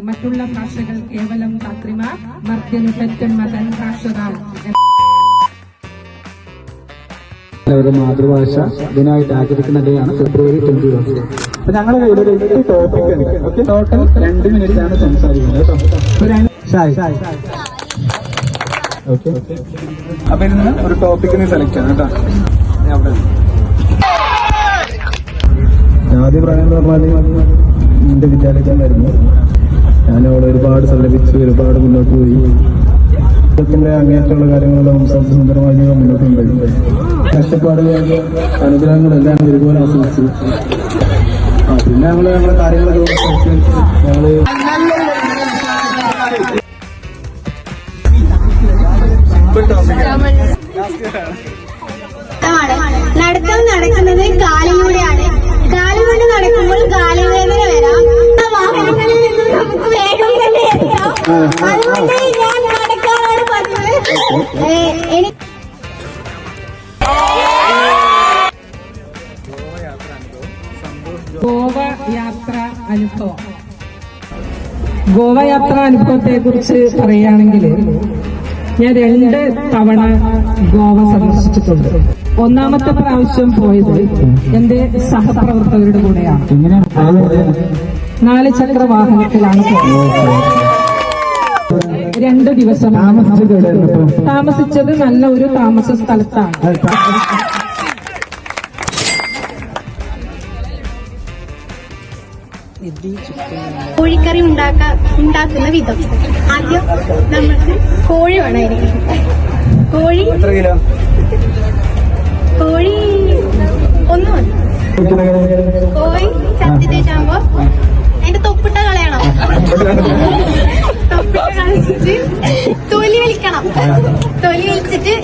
മറ്റുള്ള ഭാഷകൾ കേവലം കൃത്രിമ മർദ്ദനു തെറ്റും മതൻ ഭാഷകൾ. അവരുടെ മാതൃഭാഷ ദിനമായിട്ട് ആചരിക്കുന്ന ഡേയാണ് ഫെബ്രുവരി 20. അപ്പൊ ഞങ്ങളുടെ കയ്യിലൊരു 8 ടോപ്പിക് ഉണ്ട്. ഓക്കെ, ടോട്ടൽ 2 മിനിറ്റ് ആണ് സംസാരിക്കുന്നത് കേട്ടോ. ഓക്കെ, അപ്പൊ ഇതിൽ നിന്ന് ഒരു ടോപ്പിക്കിന് സെലക്ട് ആണ് കേട്ടോ. ആദ്യ പ്രായം എന്ന് പറഞ്ഞാൽ എന്റെ വിദ്യാലയത്തിലായിരുന്നു. ഞാനവിടെ ഒരുപാട് സല്ലപിച്ച് ഒരുപാട് മുന്നോട്ട് പോയി. ത്തിന്റെ അങ്ങേറ്റുള്ള കാര്യങ്ങളെല്ലാം സുന്ദരമായി മുന്നോട്ട് കൊണ്ടുപോയി. കഷ്ടപ്പാടുകൾ അനുഗ്രഹങ്ങളെല്ലാം ഒരുപോലെ ആസ്വദിച്ചു. പിന്നെ ഞങ്ങളെ കാര്യങ്ങളൊക്കെ ഞങ്ങള് നടത്തം നടക്കുന്നത് കാലിലൂടെയാണ്. കാലം കൊണ്ട് നടക്കുമ്പോൾ കാലുവേദന വരാം. വാഹനങ്ങളിൽ നിന്നും നമുക്ക് വേഗം തന്നെ എത്താം. അതുകൊണ്ട് ഞാൻ നടക്കാനാണ് പതിവ്. ഗോവ യാത്രാ അനുഭവത്തെ കുറിച്ച് പറയുകയാണെങ്കിൽ ഞാൻ 2 തവണ ഗോവ സന്ദർശിച്ചിട്ടുണ്ട്. ഒന്നാമത്തെ പ്രാവശ്യം പോയത് എന്റെ സഹപ്രവർത്തകരുടെ കൂടെയാണ്. 4 ചക്ര വാഹനത്തിലാണ് പോയത്. 2 ദിവസം താമസിച്ചത് നല്ല ഒരു താമസ സ്ഥലത്താണ്. കോഴിക്കറി ഉണ്ടാക്കുന്ന വിധം. ആദ്യം നമുക്ക് കോഴി വേണമായിരിക്കും. കോഴി 1 മതി. കോഴി ചട്ടി തേച്ചാകുമ്പോ അതിന്റെ തൊപ്പിട്ട കളയണം. തൊപ്പിട്ട കളഞ്ഞിട്ട് തൊലി വലിക്കണം. തൊലി വലിച്ചിട്ട്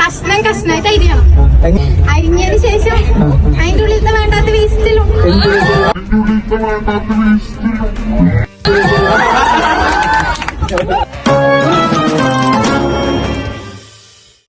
കഷ്ണമായിട്ട് അരിയണം. അരിഞ്ഞതിന് ശേഷം അതിന്റെ ഉള്ളിലത്തെ വേണ്ടാത്ത വേസ്റ്റിലും